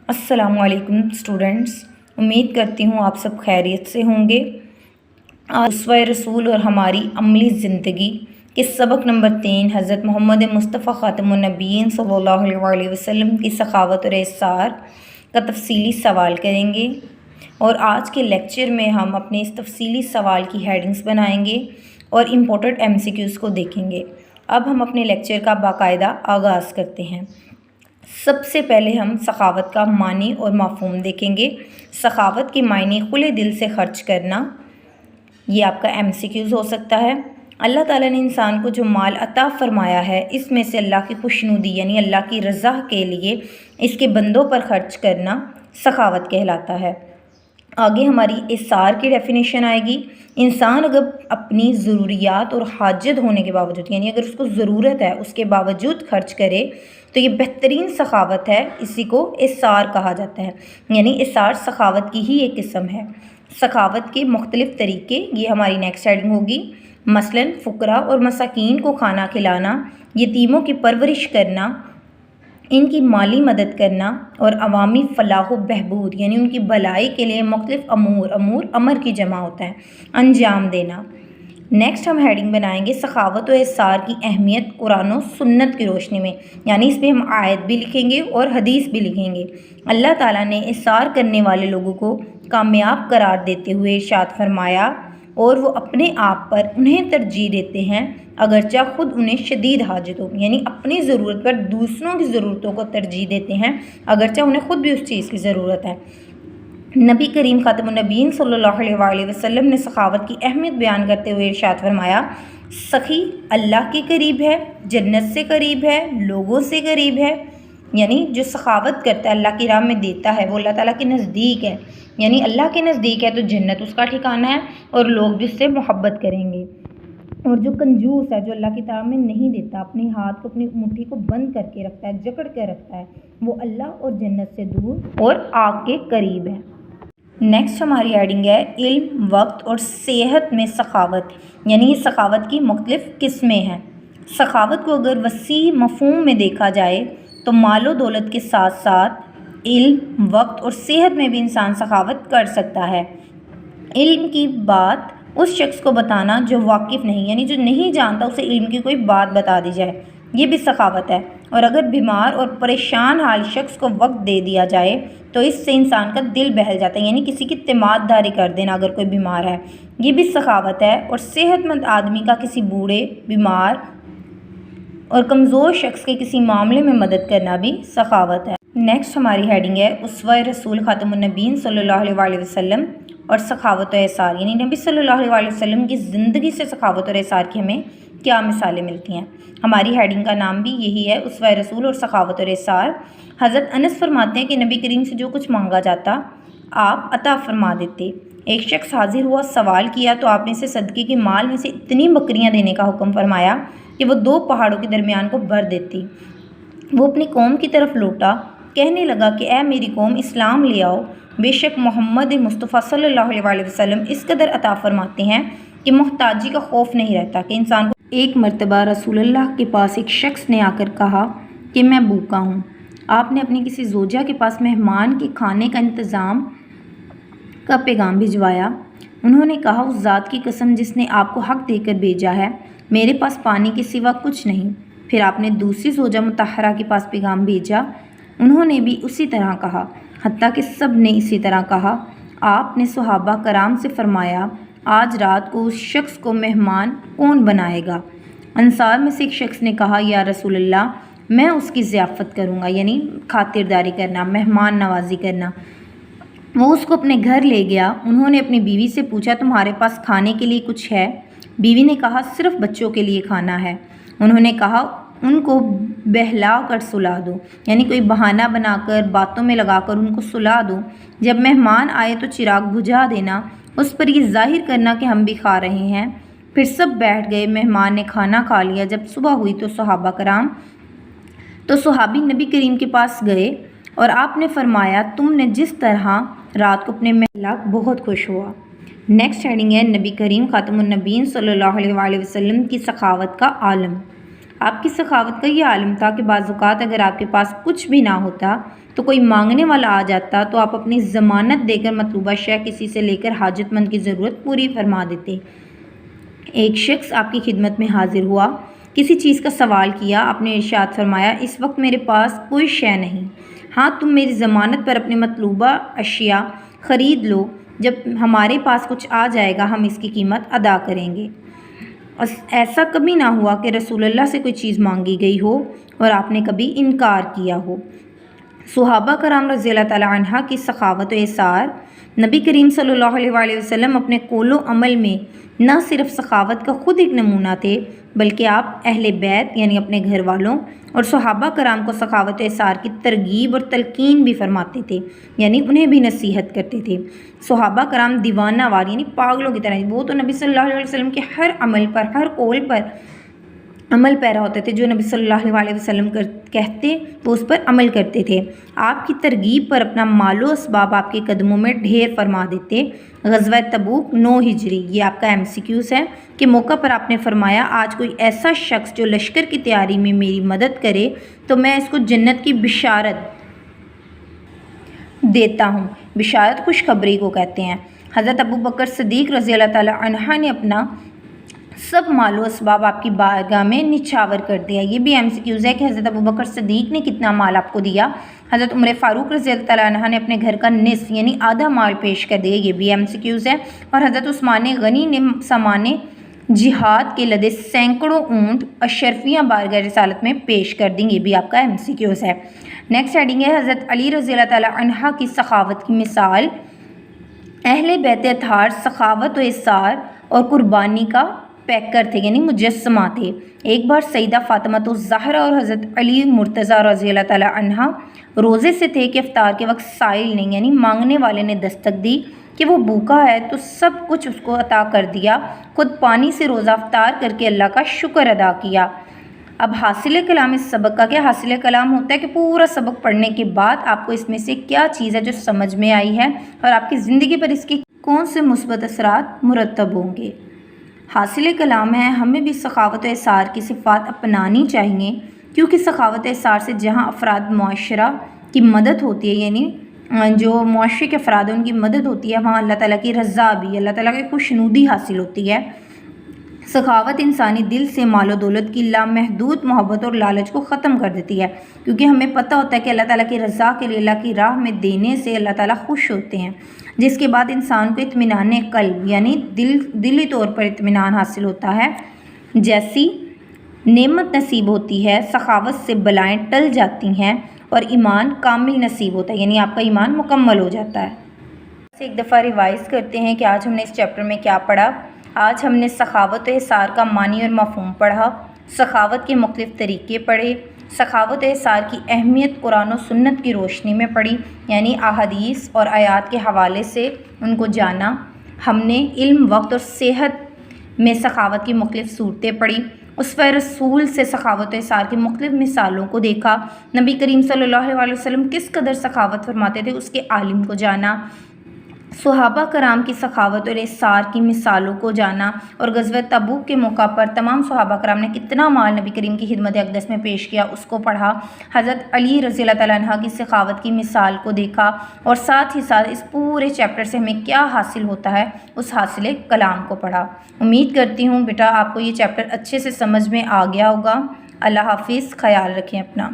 अस्सलामु अलैकुम स्टूडेंट्स, उम्मीद करती हूँ आप सब खैरियत से होंगे। आज उसवा रसूल और हमारी अमली ज़िंदगी के सबक नंबर 3 हज़रत मोहम्मद मुस्तफ़ा ख़ातमुन नबीय्यीन सल्लल्लाहु अलैहि वसल्लम की सखावत और एहसार का तफसीली सवाल करेंगे। और आज के लेक्चर में हम अपने इस तफसीली सवाल की हेडिंग्स बनाएंगे और इम्पोर्टेंट MCQs को देखेंगे। अब हम अपने लेक्चर का बाकायदा आगाज़ करते हैं। सबसे पहले हम सखावत का मानी और मफ़हूम देखेंगे। सखावत के मायने खुले दिल से खर्च करना, ये आपका MCQs हो सकता है। अल्लाह ताला ने इंसान को जो माल अता फ़रमाया है, इसमें से अल्लाह की खुशनुदी यानी अल्लाह की रज़ा के लिए इसके बंदों पर खर्च करना सखावत कहलाता है। आगे हमारी इसार की डेफिनेशन आएगी। इंसान अगर अपनी ज़रूरियात और हाजत होने के बावजूद यानी अगर उसको ज़रूरत है उसके बावजूद खर्च करे तो ये बेहतरीन सखावत है, इसी को इसार कहा जाता है। यानी इसार सखावत की ही एक किस्म है। सखावत के मुख्तलिफ़ तरीके, ये हमारी नेक्स्ट हेडिंग होगी। मसलन फ़ुकरा और मसाकीन को खाना खिलाना, यतीमों की परवरिश करना, इनकी माली मदद करना और अवामी फ़लाह व बहबूद यानी उनकी भलाई के लिए मुख्तलिफ़ अमूर अमर की जमा होता है, अंजाम देना। नेक्स्ट हम हेडिंग बनाएंगे सखावत व इसार की अहमियत कुरान और सुन्नत की रोशनी में, यानी इस पर हम आयत भी लिखेंगे और हदीस भी लिखेंगे। अल्लाह ताला ने इसार करने वाले लोगों को कामयाब करार देते हुए इरशाद फरमाया, और वो अपने आप पर उन्हें तरजीह देते हैं अगरचा ख़ुद उन्हें शदीद हाजत हो, यानी अपनी ज़रूरत पर दूसरों की ज़रूरतों को तरजीह देते हैं अगरचा उन्हें ख़ुद भी उस चीज़ की ज़रूरत है। नबी करीम ख़ातमुन नबीय्यीन सल्लल्लाहु अलैहि वसल्लम ने सखावत की अहमियत बयान करते हुए इरशाद फरमाया, सखी अल्लाह के करीब है, जन्नत से करीब है, लोगों से करीब है। यानी जो सखावत करता है, अल्लाह की राह में देता है, वो अल्लाह ताला के नज़दीक है। यानी अल्लाह के नज़दीक है तो जन्नत उसका ठिकाना है और लोग भी उससे मोहब्बत करेंगे। और जो कंजूस है, जो अल्लाह की राह में नहीं देता, अपने हाथ को अपनी मुट्ठी को बंद करके रखता है, जकड़ के रखता है, वो अल्लाह और जन्नत से दूर और आग के करीब है। नेक्स्ट हमारी हेडिंग है इल्म, वक्त और सेहत में सखावत, यानी ये सखावत की मुख्तलिफ़ किस्में हैं। सखावत को अगर वसी मफ़हूम में देखा जाए तो मालो दौलत के साथ साथ इल्म, वक्त और सेहत में भी इंसान सखावत कर सकता है। इल्म की बात उस शख्स को बताना जो वाकिफ़ नहीं, यानी जो नहीं जानता उसे इल्म की कोई बात बता दी जाए, ये भी सखावत है। और अगर बीमार और परेशान हाल शख्स को वक्त दे दिया जाए तो इससे इंसान का दिल बहल जाता है, यानी किसी की तिमाददारी कर देना अगर कोई बीमार है, ये भी सखावत है। और सेहतमंद आदमी का किसी बूढ़े, बीमार और कमज़ोर शख्स के किसी मामले में मदद करना भी सखावत है। नेक्स्ट हमारी हेडिंग है उसवा रसूल ख़ातमुन नबीय्यीन सल्लल्लाहु अलैहि वसल्लम और सखावत और एहसार, यानी नबी सल्लल्लाहु अलैहि वसल्लम की ज़िंदगी से सखावत और एहसार की हमें क्या मिसालें मिलती हैं। हमारी हेडिंग का नाम भी यही है, उसवा रसूल और सखावत और एहसार। हज़रत अनस फरमाते हैं कि नबी करीम से जो कुछ मांगा जाता आप अता फरमा देते। एक शख्स हाजिर हुआ, सवाल किया तो आपने इसे सदक़े के माल में से इतनी बकरियां देने का हुक्म फरमाया कि वो 2 पहाड़ों के दरमियान को भर देती। वो अपनी कौम की तरफ लौटा, कहने लगा कि ऐ मेरी कौम, इस्लाम ले आओ। बेशक मोहम्मद मुस्तफ़ा सल्लल्लाहु अलैहि वसल्लम इस कदर अता फरमाते हैं कि मोहताजी का खौफ नहीं रहता कि इंसान को। एक मरतबा रसूलुल्लाह के पास एक शख्स ने आकर कहा कि मैं भूखा हूँ। आपने अपनी किसी ज़ोजा के पास मेहमान के खाने का इंतज़ाम का पैगाम भिजवाया। उन्होंने कहा, उस ज़ात की कसम जिसने आपको हक़ देकर भेजा है, मेरे पास पानी के सिवा कुछ नहीं। फिर आपने दूसरी ज़ोजा मुतहरा के पास पैगाम भेजा। उन्होंने भी उसी तरह कहा, हत्ता कि सब ने इसी तरह कहा। आपने सहाबा कराम से फरमाया, आज रात को उस शख्स को मेहमान कौन बनाएगा? अंसार में से एक शख्स ने कहा, या रसूलल्लाह, मैं उसकी ज़ियाफ़त करूँगा, यानी खातिरदारी करना, मेहमान नवाजी करना। वो उसको अपने घर ले गया। उन्होंने अपनी बीवी से पूछा, तुम्हारे पास खाने के लिए कुछ है? बीवी ने कहा, सिर्फ़ बच्चों के लिए खाना है। उन्होंने कहा, उनको बहला कर सुला दो, यानी कोई बहाना बनाकर, बातों में लगाकर उनको सुला दो। जब मेहमान आए तो चिराग बुझा देना, उस पर ये ज़ाहिर करना कि हम भी खा रहे हैं। फिर सब बैठ गए। मेहमान ने खाना खा लिया। जब सुबह हुई तो सहाबी नबी करीम के पास गए और आपने फरमाया, तुमने जिस तरह रात को अपने महला बहुत खुश हुआ। नेक्स्ट हेडिंग है नबी करीम ख़ातमुन नबीय्यीन सल्लल्लाहु अलैहि वसल्लम की सखावत का आलम। آپ کی سخاوت کا یہ عالم تھا کہ بعض اوقات اگر آپ کے پاس کچھ بھی نہ ہوتا تو کوئی مانگنے والا آ جاتا تو آپ اپنی ضمانت دے کر مطلوبہ شے کسی سے لے کر حاجت مند کی ضرورت پوری فرما دیتے۔ ایک شخص آپ کی خدمت میں حاضر ہوا، کسی چیز کا سوال کیا، آپ نے ارشاد فرمایا اس وقت میرے پاس کوئی شے نہیں، ہاں تم میری ضمانت پر اپنی مطلوبہ اشیاء خرید لو، جب ہمارے پاس کچھ آ جائے گا ہم اس کی قیمت ادا کریں گے۔ ایسا کبھی نہ ہوا کہ رسول اللہ سے کوئی چیز مانگی گئی ہو اور آپ نے کبھی انکار کیا ہو۔ صحابہ کرام رضی اللہ تعالیٰ عنہ کی سخاوت و ایثار، نبی کریم صلی اللہ علیہ وآلہ وسلم اپنے قول و عمل میں نہ صرف سخاوت کا خود ایک نمونہ تھے بلکہ آپ اہل بیت یعنی اپنے گھر والوں اور صحابہ کرام کو سخاوت و ایثار کی ترغیب اور تلقین بھی فرماتے تھے، یعنی انہیں بھی نصیحت کرتے تھے۔ صحابہ کرام دیوانہ وار یعنی پاگلوں کی طرح، وہ تو نبی صلی اللہ علیہ وسلم کے ہر عمل پر، ہر قول پر عمل پیرا ہوتے تھے، جو نبی صلی اللہ علیہ وسلم کہتے وہ اس پر عمل کرتے تھے۔ آپ کی ترغیب پر اپنا مال و اسباب آپ کے قدموں میں ڈھیر فرما دیتے۔ غزوہ تبوک 9 ہجری، یہ آپ کا MCQs ہے کہ موقع پر آپ نے فرمایا آج کوئی ایسا شخص جو لشکر کی تیاری میں میری مدد کرے تو میں اس کو جنت کی بشارت دیتا ہوں۔ بشارت خوشخبری کو کہتے ہیں۔ حضرت ابو بکر صدیق رضی اللہ تعالیٰ عنہ نے اپنا سب مال و اسباب آپ کی بارگاہ میں نچھاور کر دیا۔ یہ بھی MCQs ہے کہ حضرت ابو بکر صدیق نے کتنا مال آپ کو دیا۔ حضرت عمر فاروق رضی اللہ تعالیٰ عنہ نے اپنے گھر کا نصف یعنی آدھا مال پیش کر دیا، یہ بھی MCQs ہے۔ اور حضرت عثمان غنی نے سامان جہاد کے لدے سینکڑوں اونٹ اشرفیہ بارگاہ رسالت میں پیش کر دیں، یہ بھی آپ کا MCQs ہے۔ نیکسٹ ہیڈنگ ہے حضرت علی رضی اللہ تعالیٰ عنہ کی سخاوت کی مثال۔ اہل بیت اطہار سخاوت و ایثار اور قربانی کا پیکر تھے یعنی مجسمہ تھے۔ ایک بار سیدہ فاطمہ الزہرا اور حضرت علی مرتضیٰ رضی اللہ تعالیٰ عنہ روزے سے تھے کہ افطار کے وقت سائل نے یعنی مانگنے والے نے دستک دی کہ وہ بھوکا ہے تو سب کچھ اس کو عطا کر دیا، خود پانی سے روزہ افطار کر کے اللہ کا شکر ادا کیا۔ اب حاصل کلام اس سبق کا کیا حاصل کلام ہوتا ہے کہ پورا سبق پڑھنے کے بعد آپ کو اس میں سے کیا چیز ہے جو سمجھ میں آئی ہے اور آپ کی زندگی پر اس کے کون سے مثبت اثرات مرتب ہوں گے۔ حاصل کلام ہے ہمیں بھی سخاوت و ایثار کی صفات اپنانی چاہیے، کیونکہ سخاوت و ایثار سے جہاں افراد معاشرہ کی مدد ہوتی ہے یعنی جو معاشرے کے افراد ہیں ان کی مدد ہوتی ہے، وہاں اللہ تعالیٰ کی رضا بھی، اللہ تعالیٰ کی خوشنودی حاصل ہوتی ہے۔ سخاوت انسانی دل سے مال و دولت کی لامحدود محبت اور لالچ کو ختم کر دیتی ہے، کیونکہ ہمیں پتہ ہوتا ہے کہ اللہ تعالیٰ کی رضا کے لیے اللہ کی راہ میں دینے سے اللہ تعالیٰ خوش ہوتے ہیں، جس کے بعد انسان کو اطمینان قلب یعنی دلی طور پر اطمینان حاصل ہوتا ہے۔ جیسی نعمت نصیب ہوتی ہے سخاوت سے بلائیں ٹل جاتی ہیں اور ایمان کامل نصیب ہوتا ہے یعنی آپ کا ایمان مکمل ہو جاتا ہے۔ ایک دفعہ ریوائز کرتے ہیں کہ آج ہم نے اس چیپٹر میں کیا پڑھا۔ آج ہم نے سخاوت و ایثار کا معنی اور مفہوم پڑھا، سخاوت کے مختلف طریقے پڑھے، سخاوت و ایثار کی اہمیت قرآن و سنت کی روشنی میں پڑھی یعنی احادیث اور آیات کے حوالے سے ان کو جانا۔ ہم نے علم، وقت اور صحت میں سخاوت کی مختلف صورتیں پڑھی، اسوہ رسول سے سخاوت و ایثار کی مختلف مثالوں کو دیکھا، نبی کریم صلی اللہ علیہ وسلم کس قدر سخاوت فرماتے تھے اس کے عالم کو جانا، صحابہ کرام کی سخاوت اور ایثار کی مثالوں کو جانا، اور غزوہ تبوک کے موقع پر تمام صحابہ کرام نے کتنا مال نبی کریم کی خدمت اقدس میں پیش کیا اس کو پڑھا، حضرت علی رضی اللہ تعالیٰ عنہ کی سخاوت کی مثال کو دیکھا، اور ساتھ ہی ساتھ اس پورے چیپٹر سے ہمیں کیا حاصل ہوتا ہے اس حاصل کلام کو پڑھا۔ امید کرتی ہوں بیٹا آپ کو یہ چیپٹر اچھے سے سمجھ میں آ گیا ہوگا۔ اللہ حافظ، خیال رکھیں اپنا۔